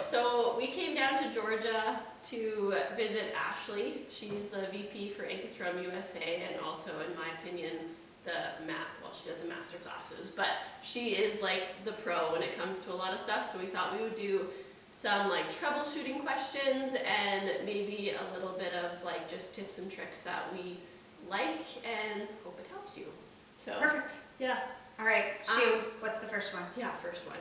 So we came down to Georgia to visit Ashley. She's the VP for Ankarsrum USA, and also, in my opinion, she does the master classes, but she is like the pro when it comes to a lot of stuff. So we thought we would do some like troubleshooting questions and maybe a little bit of like just tips and tricks that we like, and hope it helps you. So perfect. Yeah. All right, shoot. What's the first one? Yeah, first one.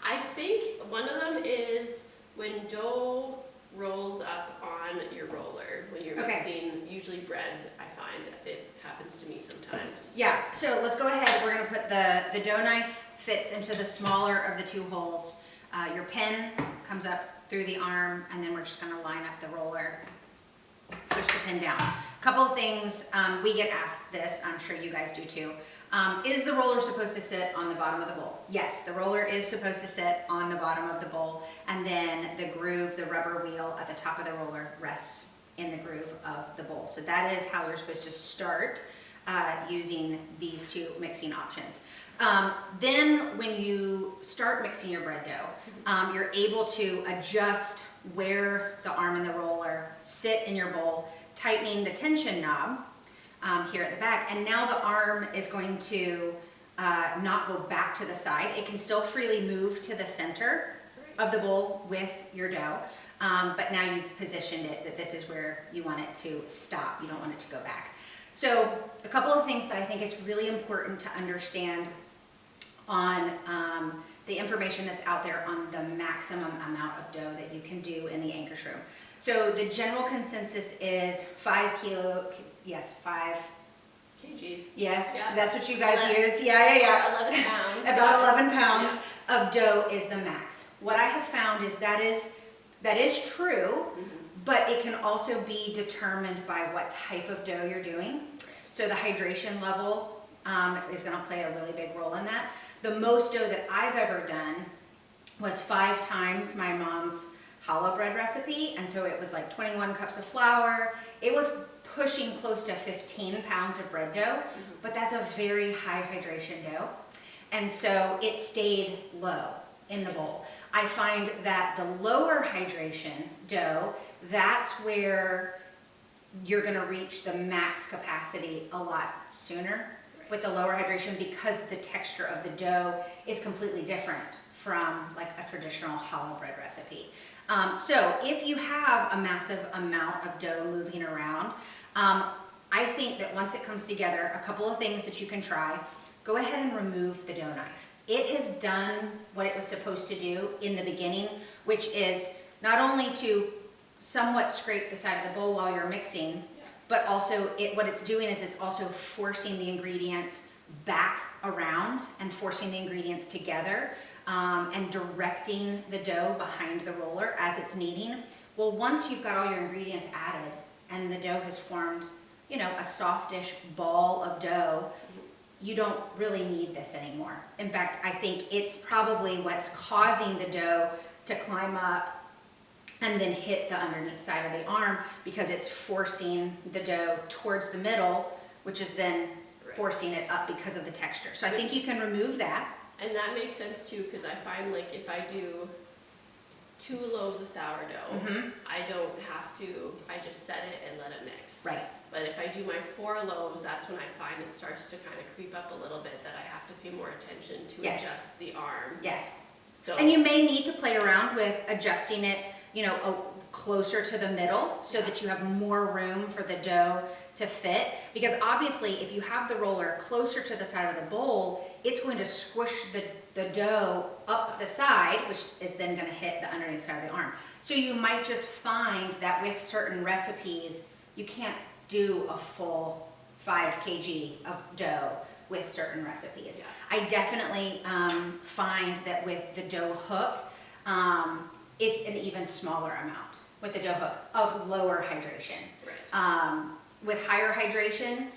I think one of them is when dough rolls up on your roller when you're mixing, usually breads. I find it happens to me sometimes. Yeah, so let's go ahead. We're going to put the dough knife fits into the smaller of the two holes. Your pin comes up through the arm, and then we're just going to line up the roller, push the pin down. A couple of things, we get asked this, I'm sure you guys do too. Is the roller supposed to sit on the bottom of the bowl? Yes, the roller is supposed to sit on the bottom of the bowl, and then the groove, the rubber wheel at the top of the roller rests in the groove of the bowl. So that is how you're supposed to start using these two mixing options. Then when you start mixing your bread dough, you're able to adjust where the arm and the roller sit in your bowl, tightening the tension knob here at the back, and now the arm is going to not go back to the side. It can still freely move to the center of the bowl with your dough, but now you've positioned it that this is where you want it to stop. You don't want it to go back. So a couple of things that I think is really important to understand on the information that's out there on the maximum amount of dough that you can do in the Ankarsrum. So the general consensus is 5 kg. Yes, yeah. That's what you guys use. Yeah. 11 pounds. About 11 pounds of dough is the max. What I have found is that is true, but it can also be determined by what type of dough you're doing. So the hydration level is going to play a really big role in that. The most dough that I've ever done was 5 times my mom's challah bread recipe, and so it was like 21 cups of flour. It was pushing close to 15 pounds of bread dough, but that's a very high hydration dough, and so it stayed low in the bowl. I find that the lower hydration dough, that's where you're going to reach the max capacity a lot sooner with the lower hydration, because the texture of the dough is completely different from like a traditional challah bread recipe. So if you have a massive amount of dough moving around, I think that once it comes together, a couple of things that you can try. Go ahead and remove the dough knife. It has done what it was supposed to do in the beginning, which is not only to somewhat scrape the side of the bowl while you're mixing, but also what it's doing is it's also forcing the ingredients back around and forcing the ingredients together, and directing the dough behind the roller as it's kneading. Well, once you've got all your ingredients added and the dough has formed, a softish ball of dough, you don't really need this anymore. In fact, I think it's probably what's causing the dough to climb up and then hit the underneath side of the arm, because it's forcing the dough towards the middle, which is then forcing it up because of the texture. So I think you can remove that. And that makes sense too, because I find like if I do 2 loaves of sourdough, I don't have to, I just set it and let it mix. Right. But if I do my 4 loaves, that's when I find it starts to kind of creep up a little bit, that I have to pay more attention to adjust the arm. Yes. So, and you may need to play around with adjusting it, closer to the middle, so that you have more room for the dough to fit. Because obviously, if you have the roller closer to the side of the bowl, it's going to squish the dough up the side, which is then going to hit the underneath side of the arm. So you might just find that with certain recipes, you can't do a full 5 kg of dough with certain recipes. I definitely find that with the dough hook, it's an even smaller amount with the dough hook of lower hydration. With higher hydration,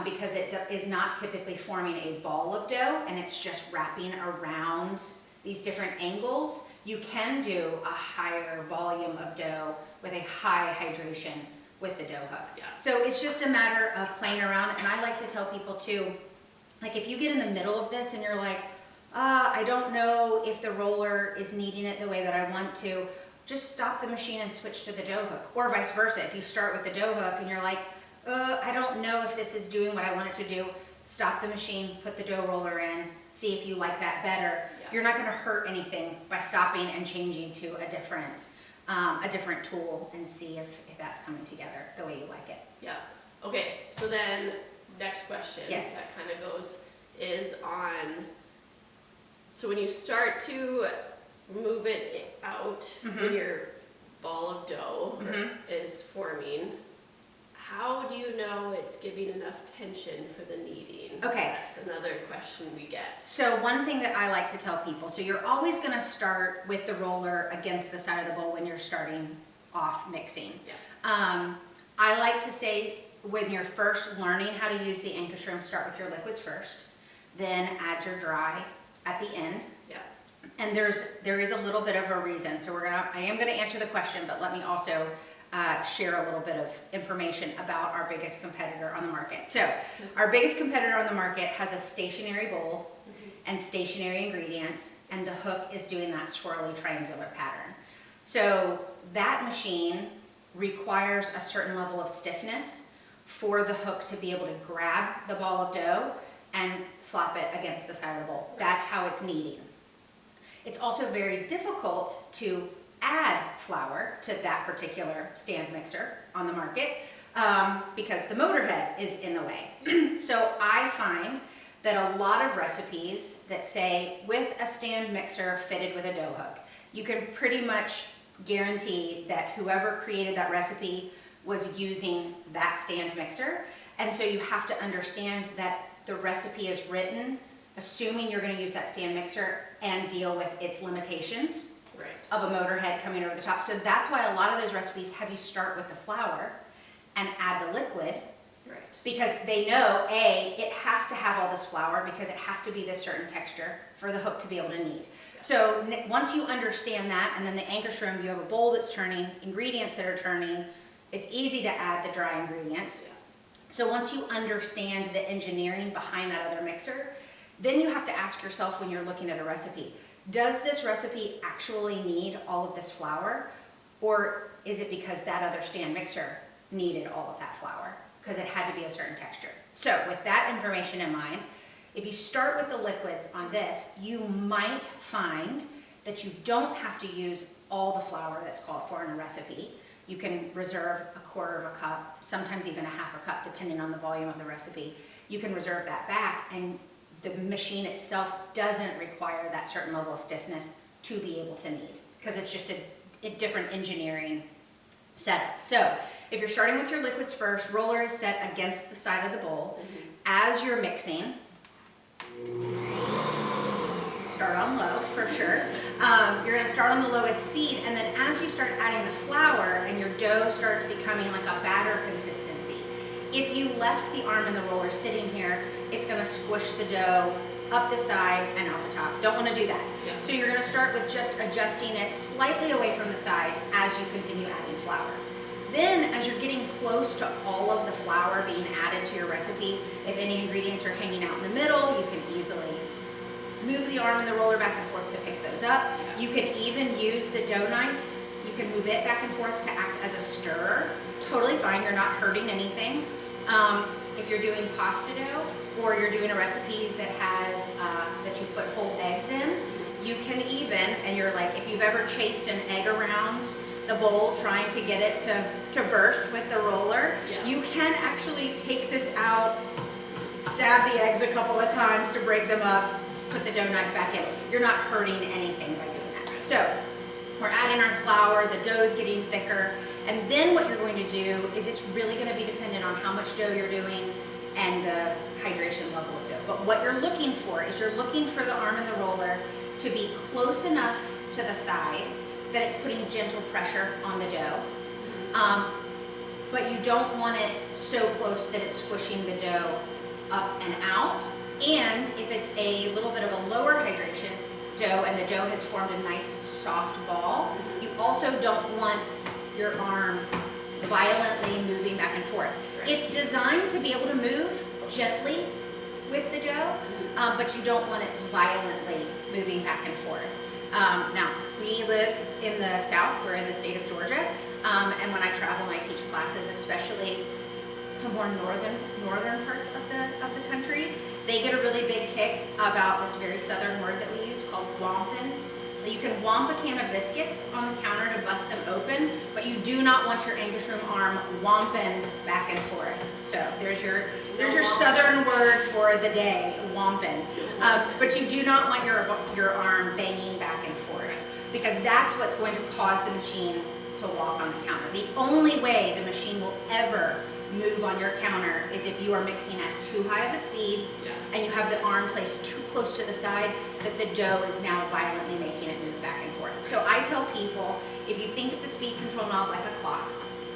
because it is not typically forming a ball of dough and it's just wrapping around these different angles, you can do a higher volume of dough with a high hydration with the dough hook. So it's just a matter of playing around. And I like to tell people too, like if you get in the middle of this and you're like, I don't know if the roller is kneading it the way that I want to, just stop the machine and switch to the dough hook. Or vice versa, if you start with the dough hook and you're like, I don't know if this is doing what I want it to do, stop the machine, put the dough roller in, see if you like that better. Yeah. You're not gonna hurt anything by stopping and changing to a different tool and see if that's coming together the way you like it. Yeah. Okay, so then next question Yes. that kind of goes is on, so when you start to move it out when your ball of dough is forming, how do you know it's giving enough tension for the kneading? Okay. That's another question we get. So one thing that I like to tell people, so you're always gonna start with the roller against the side of the bowl when you're starting off mixing. Yeah. I like to say when you're first learning how to use the Ankarsrum, start with your liquids first, then add your dry at the end. Yeah. And there is a little bit of a reason. So I am gonna answer the question, but let me also share a little bit of information about our biggest competitor on the market. So our biggest competitor on the market has a stationary bowl and stationary ingredients, and the hook is doing that swirly triangular pattern. So that machine requires a certain level of stiffness for the hook to be able to grab the ball of dough and slap it against the side of the bowl. That's how it's kneading. It's also very difficult to add flour to that particular stand mixer on the market because the motor head is in the way. So I find that a lot of recipes that say with a stand mixer fitted with a dough hook, you can pretty much guarantee that whoever created that recipe was using that stand mixer. And so you have to understand that the recipe is written assuming you're going to use that stand mixer and deal with its limitations of a motor head coming over the top. So that's why a lot of those recipes have you start with the flour and add the liquid, because they know, A, it has to have all this flour because it has to be this certain texture for the hook to be able to knead. So once you understand that, and then the Ankarsrum, you have a bowl that's turning, ingredients that are turning, it's easy to add the dry ingredients. So once you understand the engineering behind that other mixer, then you have to ask yourself when you're looking at a recipe, does this recipe actually need all of this flour? Or is it because that other stand mixer needed all of that flour? Because it had to be a certain texture. So with that information in mind, if you start with the liquids on this, you might find that you don't have to use all the flour that's called for in a recipe. You can reserve a quarter of a cup, sometimes even a half a cup, depending on the volume of the recipe. You can reserve that back, and the machine itself doesn't require that certain level of stiffness to be able to knead, because it's just a different engineering setup. So if you're starting with your liquids first, roller is set against the side of the bowl. As you're mixing, start on low for sure. You're going to start on the lowest speed, and then as you start adding the flour and your dough starts becoming like a batter consistency, if you left the arm and the roller sitting here, it's going to squish the dough up the side and out the top. Don't want to do that. Yeah. So you're going to start with just adjusting it slightly away from the side as you continue adding flour. Then, as you're getting close to all of the flour being added to your recipe, if any ingredients are hanging out in the middle, you can easily move the arm and the roller back and forth to pick those up. You can even use the dough knife. You can move it back and forth to act as a stirrer. Totally fine, you're not hurting anything. If you're doing pasta dough, or you're doing a recipe that has, that you put whole eggs in, you can even, and you're like, if you've ever chased an egg around the bowl trying to get it to burst with the roller, you can actually take this out, stab the eggs a couple of times to break them up, put the dough knife back in. You're not hurting anything by doing that. So we're adding our flour, the dough's getting thicker, and then what you're going to do is it's really going to be dependent on how much dough you're doing and the hydration level of dough. But what you're looking for is you're looking for the arm and the roller to be close enough to the side that it's putting gentle pressure on the dough. But you don't want it so close that it's squishing the dough up and out. And if it's a little bit of a lower hydration dough and the dough has formed a nice soft ball, you also don't want your arm violently moving back and forth. It's designed to be able to move gently with the dough, but you don't want it violently moving back and forth. Now, we live in the South, we're in the state of Georgia, and when I travel and I teach classes, especially to more northern parts of the country, they get a really big kick about this very southern word that we use called wompin'. You can whomp a can of biscuits on the counter to bust them open, but you do not want your Ankarsrum arm whomping back and forth. So there's your southern word for the day, whomping. But you do not want your arm banging back and forth, because that's what's going to cause the machine to walk on the counter. The only way the machine will ever move on your counter is if you are mixing at too high of a speed, and you have the arm placed too close to the side that the dough is now violently making it move back and forth. So I tell people, if you think of the speed control knob like a clock,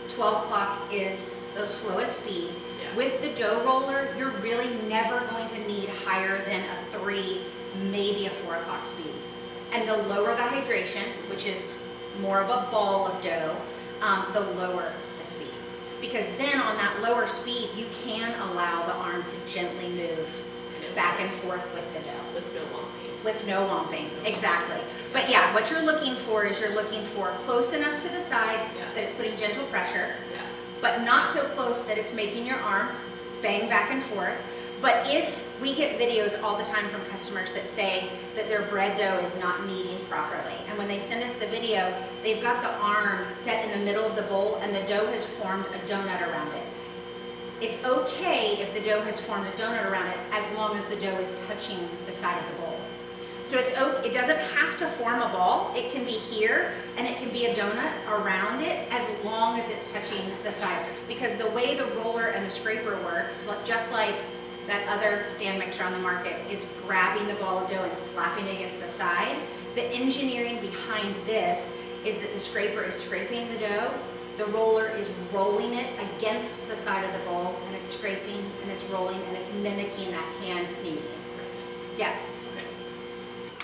12 o'clock is the slowest speed. With the dough roller, you're really never going to need higher than a 3, maybe a 4 o'clock speed. And the lower the hydration, which is more of a ball of dough, the lower the speed. Because then on that lower speed, you can allow the arm to gently move back and forth with the dough. With no womping. With no womping, exactly. But yeah, what you're looking for is you're looking for close enough to the side that it's putting gentle pressure, but not so close that it's making your arm bang back and forth. But if we get videos all the time from customers that say that their bread dough is not kneading properly, and when they send us the video, they've got the arm set in the middle of the bowl and the dough has formed a donut around it. It's okay if the dough has formed a donut around it as long as the dough is touching the side of the bowl. So it doesn't have to form a ball. It can be here and it can be a donut around it as long as it's touching the side. Because the way the roller and the scraper works, just like that other stand mixer on the market is grabbing the ball of dough and slapping it against the side, the engineering behind this is that the scraper is scraping the dough, the roller is rolling it against the side of the bowl, and it's scraping and it's rolling and it's mimicking that hand kneading. Yeah.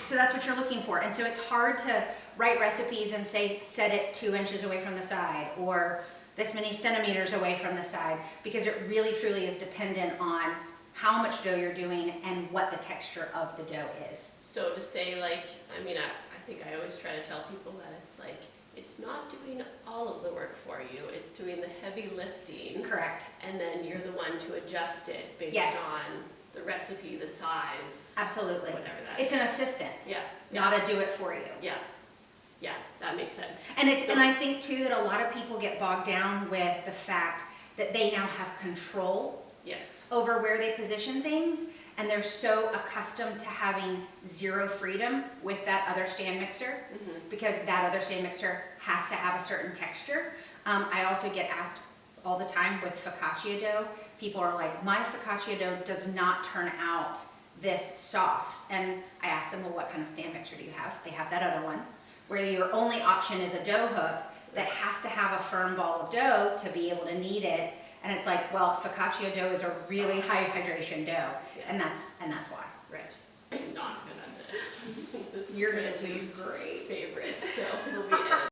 So that's what you're looking for. And so it's hard to write recipes and say, set it 2 inches away from the side or this many centimeters away from the side, because it really truly is dependent on how much dough you're doing and what the texture of the dough is. So to say, like, I mean, I think I always try to tell people that it's like, it's not doing all of the work for you, it's doing the heavy lifting. Correct. And then you're the one to adjust it based on the recipe, the size. Absolutely. Whatever that it's is. an assistant. Yeah. Not a do it for you. Yeah. Yeah, that makes sense. And and I think too that a lot of people get bogged down with the fact that they now have control over where they position things, and they're so accustomed to having zero freedom with that other stand mixer, because that other stand mixer has to have a certain texture. I also get asked all the time with focaccia dough. People are like, my focaccia dough does not turn out this soft. And I ask them, well, what kind of stand mixer do you have? They have that other one, where your only option is a dough hook that has to have a firm ball of dough to be able to knead it. And it's like, well, focaccia dough is a really high hydration dough, and that's why. Right. I'm not good at this. This is You're gonna do least great. favorite, so it'll be